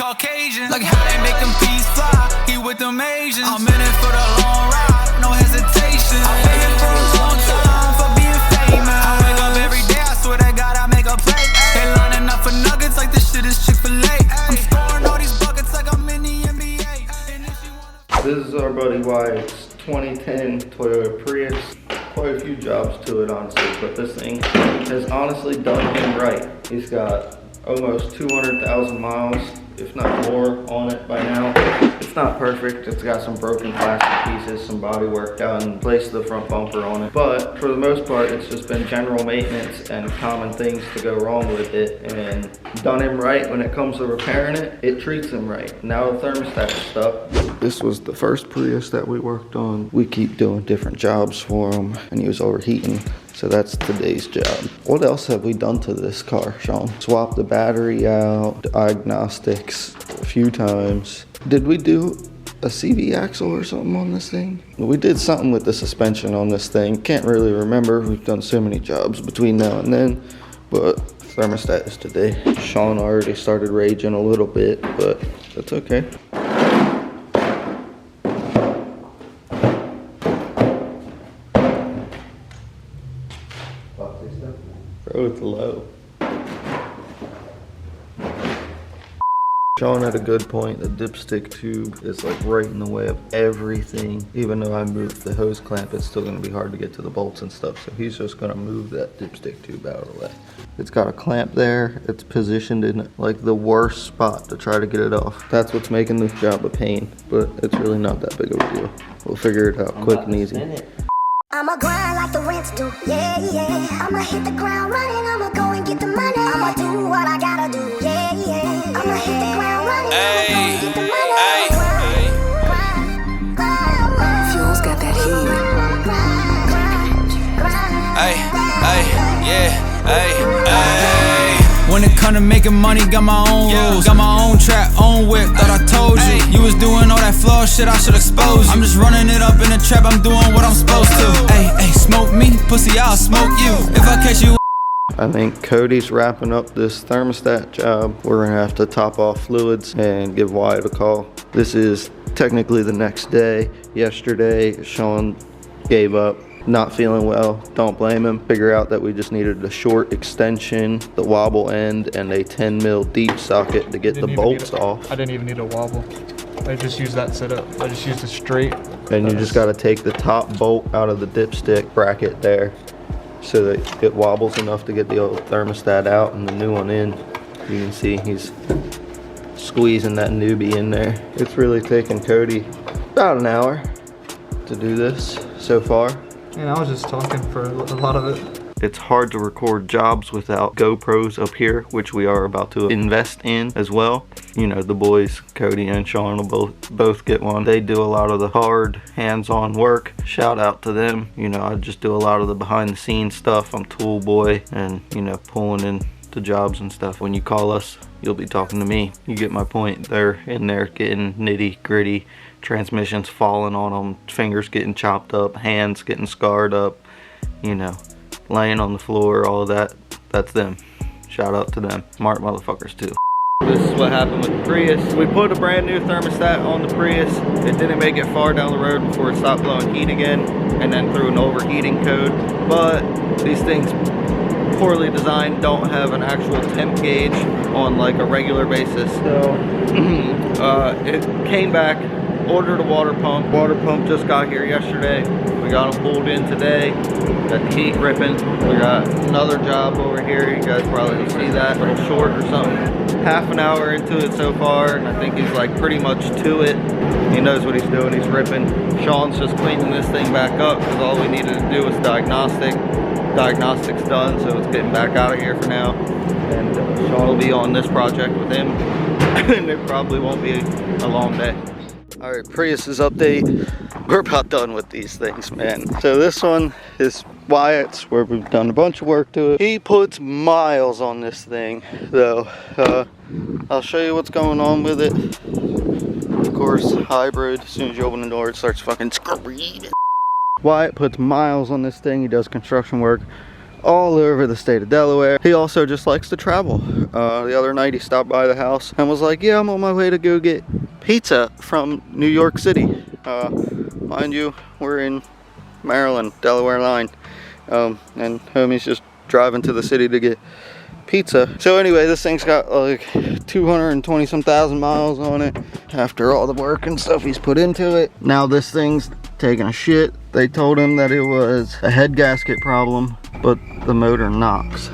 Caucasian. Look how they make them peas fly. He with them Asians. I'm in it for the long ride, no hesitation. I waited for a long time for being famous. I wake up every day, I swear to God I make a play. They lining up for nuggets like this shit is Chick-fil-A. I'm scoring all these buckets like I'm in the NBA. This is our buddy Wyatt's 2010 Toyota Prius. Quite a few jobs to it, honestly, but this thing has honestly done him right. He's got almost 200,000 miles, if not more, on it by now. It's not perfect. It's got some broken plastic pieces, some body work done, placed the front bumper on it. But for the most part, it's just been general maintenance and common things to go wrong with it. And done him right when it comes to repairing it, it treats him right. Now the thermostat is stuck. This was the first Prius that we worked on. We keep doing different jobs for him, and he was overheating. So that's today's job. What else have we done to this car, Sean? Swapped the battery out, diagnostics a few times. Did we do a CV axle or something on this thing? We did something with the suspension on this thing. Can't really remember. We've done so many jobs between now and then, but thermostat is today. Sean already started raging a little bit, but that's okay. Bro, it's low. Sean had a good point. The dipstick tube is like right in the way of everything. Even though I moved the hose clamp, it's still gonna be hard to get to the bolts and stuff. So he's just gonna move that dipstick tube out of the way. It's got a clamp there. It's positioned in like the worst spot to try to get it off. That's what's making this job a pain, but it's really not that big of a deal. We'll figure it out quick and easy. I'ma grind like the rents do, yeah, yeah. I'ma hit the ground running, I'ma go and get the money. I'ma do what I gotta do, yeah, yeah. I'ma hit the ground running, I'ma go and get the money. Fuel's got that heat. When it come to making money, got my own rules. Got my own trap, own whip, thought I told you. You was doing all that flaw shit, I should expose you. I'm just running it up in the trap, I'm doing what I'm supposed to. Hey, smoke me, pussy, I'll smoke you. If I catch you. I think Cody's wrapping up this thermostat job. We're gonna have to top off fluids and give Wyatt a call. This is technically the next day. Yesterday, Sean gave up. Not feeling well, don't blame him. Figure out that we just needed a short extension, the wobble end, and a 10 mil deep socket to get the bolts off. I didn't even need a wobble. I just used that setup. I just used a straight. And you just gotta take the top bolt out of the dipstick bracket there so that it wobbles enough to get the old thermostat out and the new one in. You can see he's squeezing that newbie in there. It's really taken Cody about an hour to do this so far. And I was just talking for a lot of it. It's hard to record jobs without GoPros up here, which we are about to invest in as well. You know, the boys, Cody and Sean, will both get one. They do a lot of the hard hands-on work. Shout out to them. You know, I just do a lot of the behind-the-scenes stuff. I'm tool boy and, you know, pulling in the jobs and stuff. When you call us, you'll be talking to me. You get my point. They're in there getting nitty-gritty. Transmissions falling on them, fingers getting chopped up, hands getting scarred up, you know, laying on the floor, all of that. That's them. Shout out to them. Smart motherfuckers too. This is what happened with the Prius. We put a brand new thermostat on the Prius. It didn't make it far down the road before it stopped blowing heat again, and then threw an overheating code. But these things, poorly designed, don't have an actual temp gauge on like a regular basis. So it came back. Ordered a water pump. Water pump just got here yesterday. We got them pulled in today. Got the heat ripping. We got another job over here. You guys probably don't see that. A little short or something. Half an hour into it so far, and I think he's like pretty much to it. He knows what he's doing. He's ripping. Sean's just cleaning this thing back up because all we needed to do was diagnostic. Diagnostic's done, so it's getting back out of here for now. And Sean will be on this project with him. And it probably won't be a long day. All right, Prius's update. We're about done with these things, man. So this one is Wyatt's, where we've done a bunch of work to it. He puts miles on this thing, though. I'll show you what's going on with it. Of course, hybrid. As soon as you open the door, it starts fucking screaming. Wyatt puts miles on this thing. He does construction work all over the state of Delaware. He also just likes to travel. The other night he stopped by the house and was like, yeah, I'm on my way to go get pizza from New York City. Mind you, we're in Maryland, Delaware line. And homie's just driving to the city to get pizza. So anyway, this thing's got like 220 some thousand miles on it after all the work and stuff he's put into it. Now this thing's taking a shit. They told him that it was a head gasket problem, but the motor knocks.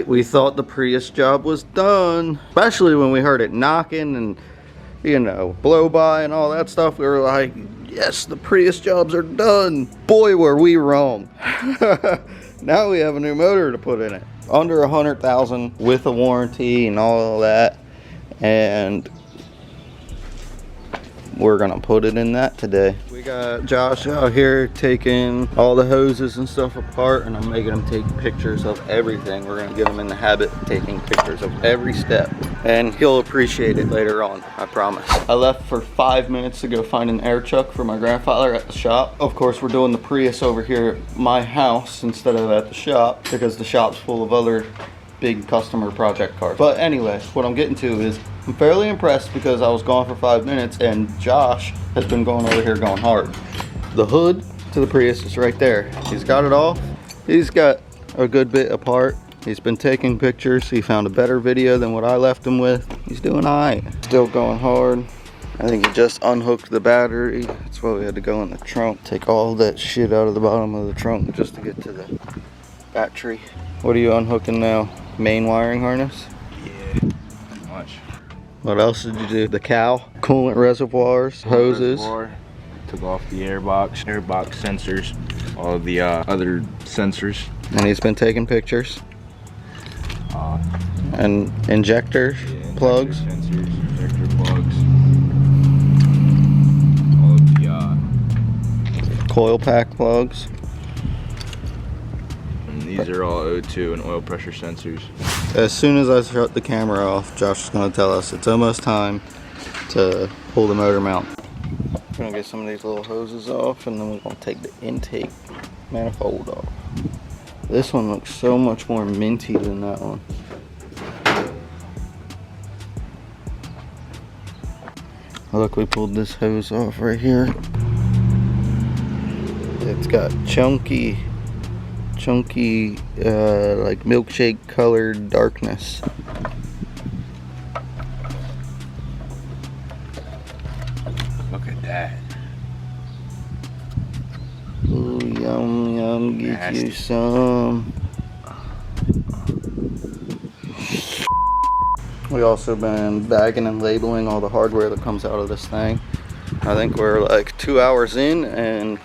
We thought the Prius job was done, especially when we heard it knocking and, you know, blow by and all that stuff. We were like, yes, the Prius jobs are done. Boy, were we wrong. Now we have a new motor to put in it. Under 100,000 with a warranty and all of that. And we're gonna put it in that today. We got Josh out here taking all the hoses and stuff apart, and I'm making him take pictures of everything. We're gonna get him in the habit of taking pictures of every step, and he'll appreciate it later on, I promise. I left for 5 minutes to go find an air chuck for my grandfather at the shop. Of course, we're doing the Prius over here at my house instead of at the shop because the shop's full of other big customer project cars. But anyway, what I'm getting to is I'm fairly impressed because I was gone for 5 minutes and Josh has been going over here going hard. The hood to the Prius is right there. He's got it all. He's got a good bit apart. He's been taking pictures. He found a better video than what I left him with. He's doing all right. Still going hard. I think he just unhooked the battery. That's why we had to go in the trunk. Take all that shit out of the bottom of the trunk just to get to the battery. What are you unhooking now? Main wiring harness? Yeah, pretty much. What else did you do? The cow, coolant reservoirs, hoses. Reservoir. Took off the airbox sensors, all the other sensors. And he's been taking pictures. And injectors, Yeah, plugs. Sensors, injector plugs. All of the Coil pack plugs. and these are all O2 and oil pressure sensors. As soon as I shut the camera off, Josh is going to tell us it's almost time to pull the motor mount. We're going to get some of these little hoses off, and then we're going to take the intake manifold off. This one looks so much more minty than that one. Look, we pulled this hose off right here. It's got chunky like milkshake colored darkness. Look at that. Ooh, yum yum, get Nasty. you some. We also been bagging and labeling all the hardware that comes out of this thing. I think we're like 2 hours in and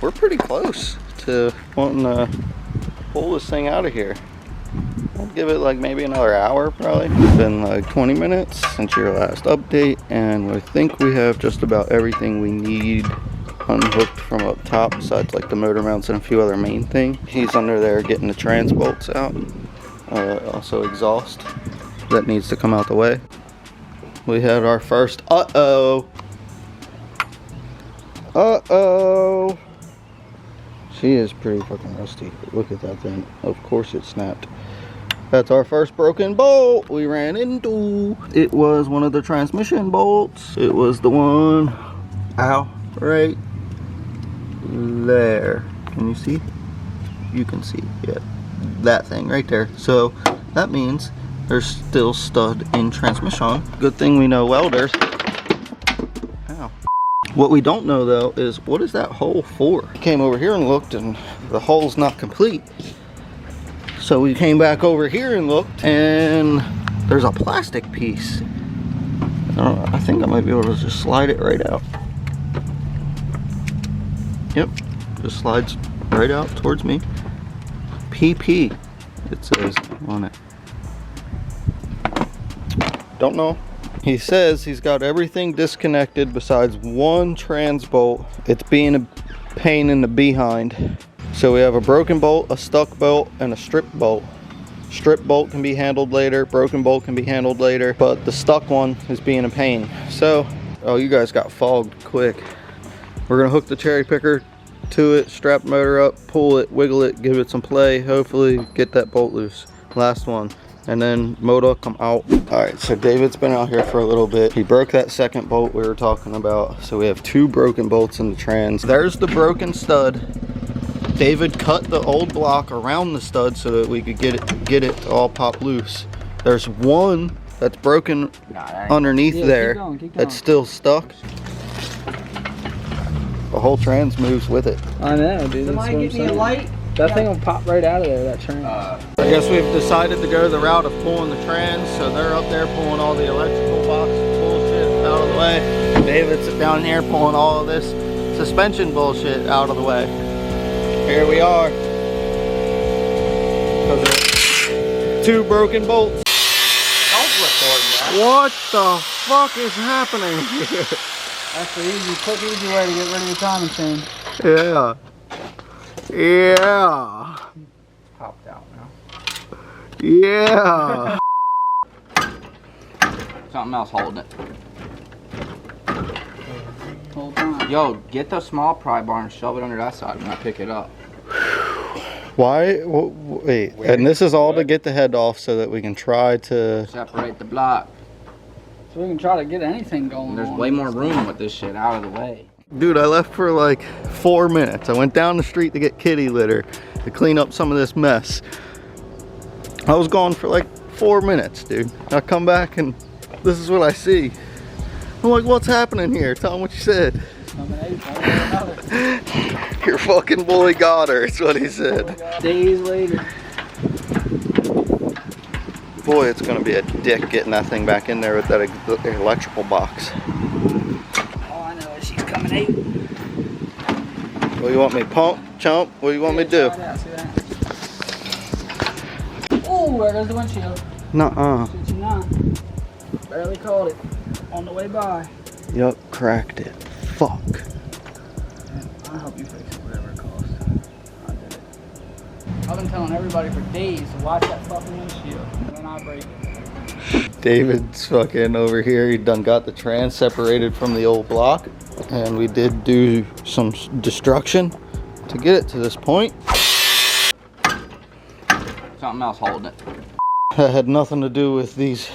we're pretty close to wanting to pull this thing out of here. I'll give it like maybe another hour probably. It's been like 20 minutes since your last update, and I think we have just about everything we need unhooked from up top besides like the motor mounts and a few other main things. He's under there getting the trans bolts out. Also exhaust that needs to come out the way. We had our first She is pretty fucking rusty. Look at that thing. Of course it snapped. That's our first broken bolt we ran into. It was one of the transmission bolts. It was the one, ow, right there. Can you see? You can see, yeah. That thing right there. So that means there's still stud in transmission. Good thing we know welders. Ow. What we don't know though is what is that hole for? Came over here and looked and the hole's not complete. So we came back over here and looked and there's a plastic piece. I think I might be able to just slide it right out. Yep, just slides right out towards me. PP, it says on it. Don't know He says he's got everything disconnected besides one trans bolt. It's being a pain in the behind. So we have a broken bolt, a stuck bolt, and a strip bolt. Strip bolt can be handled later, broken bolt can be handled later, but the stuck one is being a pain. So, oh, you guys got fogged quick. We're gonna hook the cherry picker to it, strap the motor up, pull it, wiggle it, give it some play, hopefully get that bolt loose. Last one. And then motor come out. All right, so David's been out here for a little bit. He broke that second bolt we were talking about. So we have 2 broken bolts in the trans. There's the broken stud. David cut the old block around the stud so that we could get it to all pop loose. There's one that's broken underneath there. Keep going. That's still stuck. The whole trans moves with it. I know, dude. Somebody get me a light. That thing will pop right out of there, that trans. I guess we've decided to go the route of pulling the trans, so they're up there pulling all the electrical box bullshit out of the way. David's down here pulling all of this suspension bullshit out of the way. Here we are. 2 broken bolts. What the fuck is happening here? That's the quick, easy way to get rid of your timing chain. Yeah. Yeah. Popped out now. Yeah. Something else holding it. Hold on. Yo, get the small pry bar and shove it under that side when I pick it up. Why? Wait. And this is all to get the head off so that we can try to... Separate the block. So we can try to get anything going. There's on. way more room with this shit out of the way. Dude, I left for like 4 minutes. I went down the street to get kitty litter to clean up some of this mess. I was gone for like 4 minutes, dude. I come back and this is what I see. I'm like, what's happening here? Tell him what you said. Your fucking boy got her, is what he said. Days later. Boy, it's gonna be a dick getting that thing back in there with that electrical box. All I know is she's coming 8. What do you want me, pump, chump? What do you want me to do? Oh, there goes the windshield. Nuh-uh. 69. Barely caught it. On the way by. Yup, cracked it. Fuck. I'll help you fix it, whatever it costs. I did it. I've been telling everybody for days to watch that fucking windshield, and then I break it. David's fucking over here. He done got the trans separated from the old block, and we did do some destruction to get it to this point. Something else holding it. That had nothing to do with these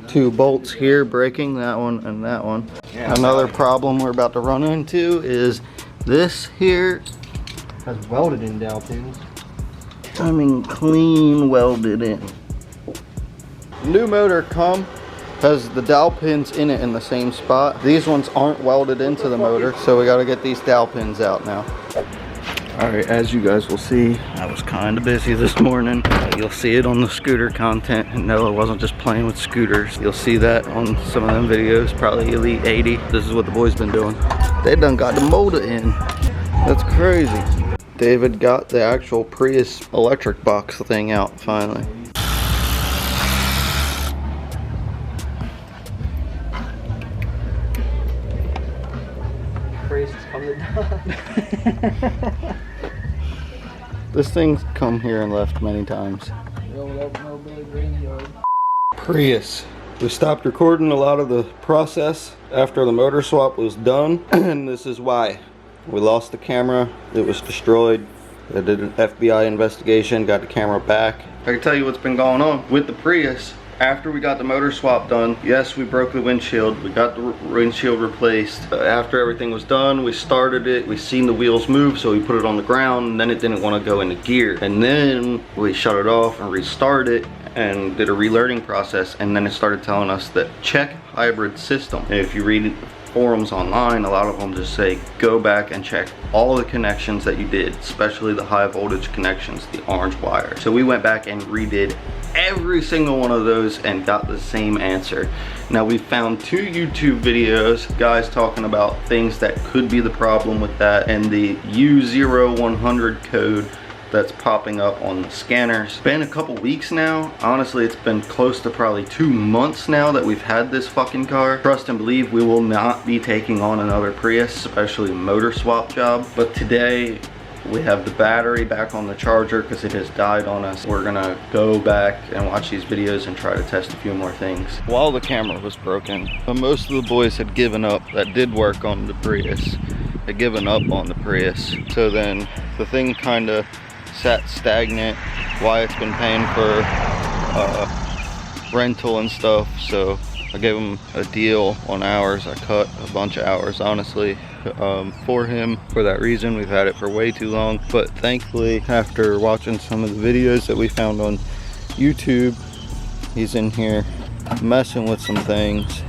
2 bolts here breaking, that one and that one. Yeah, another problem we're about to run into is this here Has welded in dowel pins. I mean clean welded in. New motor has the dowel pins in it in the same spot. These ones aren't welded into the motor, so we got to get these dowel pins out now. Alright, as you guys will see, I was kind of busy this morning. You'll see it on the scooter content. And no, I wasn't just playing with scooters. You'll see that on some of them videos, probably Elite 80. This is what the boys been doing. They done got the motor in. That's crazy. David got the actual Prius electric box thing out finally. Prius is coming down. This thing's come here and left many times. Prius. We stopped recording a lot of the process after the motor swap was done, and this is why. We lost the camera, it was destroyed. I did an FBI investigation, got the camera back. I can tell you what's been going on with the Prius. After we got the motor swap done, yes, we broke the windshield. We got the windshield replaced. After everything was done, we started it. We seen the wheels move, so we put it on the ground, and then it didn't want to go into gear. And then we shut it off and restarted it and did a relearning process, and then it started telling us that check hybrid system. And if you read forums online, a lot of them just say go back and check all the connections that you did, especially the high voltage connections, the orange wire. So we went back and redid every single one of those and got the same answer. Now we found 2 YouTube videos, guys talking about things that could be the problem with that, and the U0100 code that's popping up on the scanners. It's been a couple weeks now. Honestly, it's been close to probably 2 months now that we've had this fucking car. Trust and believe we will not be taking on another Prius, especially a motor swap job. But today, we have the battery back on the charger because it has died on us. We're gonna go back and watch these videos and try to test a few more things. While the camera was broken, most of the boys had given up that did work on the Prius. Had given up on the Prius. So then the thing kind of sat stagnant. Wyatt's been paying for rental and stuff, so I gave him a deal on hours. I cut a bunch of hours, honestly, for him. For that reason, we've had it for way too long. But thankfully, after watching some of the videos that we found on YouTube, he's in here messing with some things.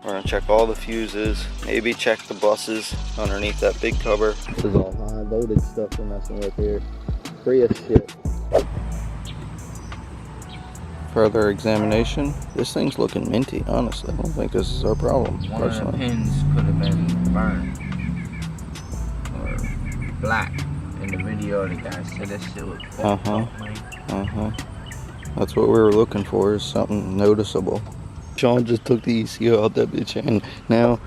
We're gonna check all the fuses, maybe check the buses underneath that big cover. This is all high voltage stuff we're messing with here. Prius shit. Further examination. This thing's looking minty, honestly. I don't think this is our problem. One of the pins could have been burned or black. In the video, the guy said this shit was fucked up. That's what we were looking for, is something noticeable. Sean just took the ECU out that bitch, and now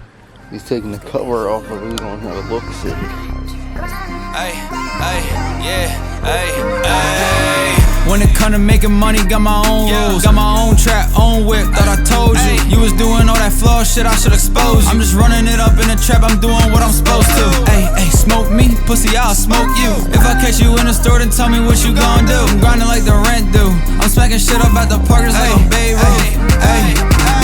he's taking the cover off of it. We're gonna have a look see. When it come to making money, got my own rules. Got my own trap, own whip, thought I told you. You was doing all that flaw shit, I should expose you. I'm just running it up in the trap, I'm doing what I'm supposed to. Ay, smoke me, pussy, I'll smoke you. If I catch you in the store, then tell me what you gon' do. I'm grinding like the rent due. I'm smacking shit up at the park, just like a Bay Ruth.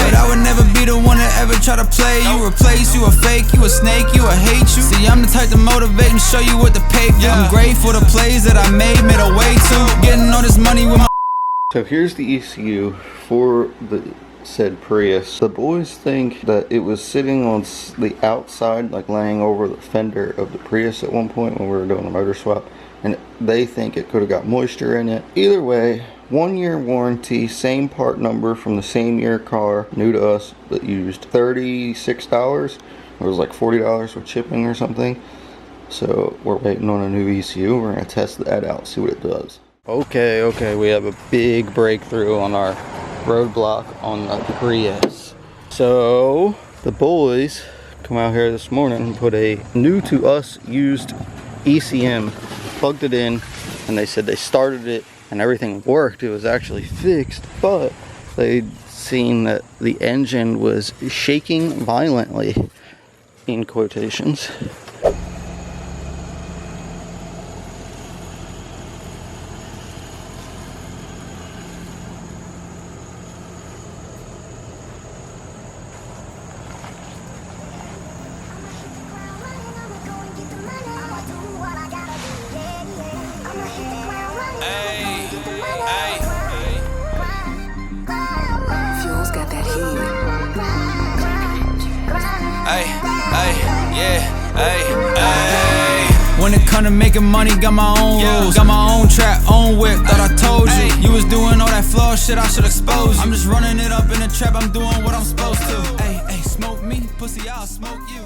But I would never be the one that ever try to play you. Replace you, a fake, you a snake, you a hate you. See, I'm the type to motivate and show you what to pay for. I'm grateful for the plays that I made a way to. Getting all this money with my... So here's the ECU for the said Prius. The boys think that it was sitting on the outside, like laying over the fender of the Prius at one point when we were doing a motor swap, and they think it could have got moisture in it. Either way, 1 year warranty, same part number from the same year car, new to us, but used $36. It was like $40 with shipping or something. So we're waiting on a new ECU. We're gonna test that out, see what it does. Okay, we have a big breakthrough on our roadblock on the Prius. So the boys come out here this morning and put a new to us used ECM, plugged it in, and they said they started it and everything worked. It was actually fixed, but they'd seen that the engine was shaking violently, in quotations. When it come to making money, got my own rules. Got my own trap, own whip, thought I told you. You was doing all that flaw shit, I should expose you. I'm just running it up in the trap, I'm doing what I'm supposed to. Ay, smoke me, pussy, I'll smoke you.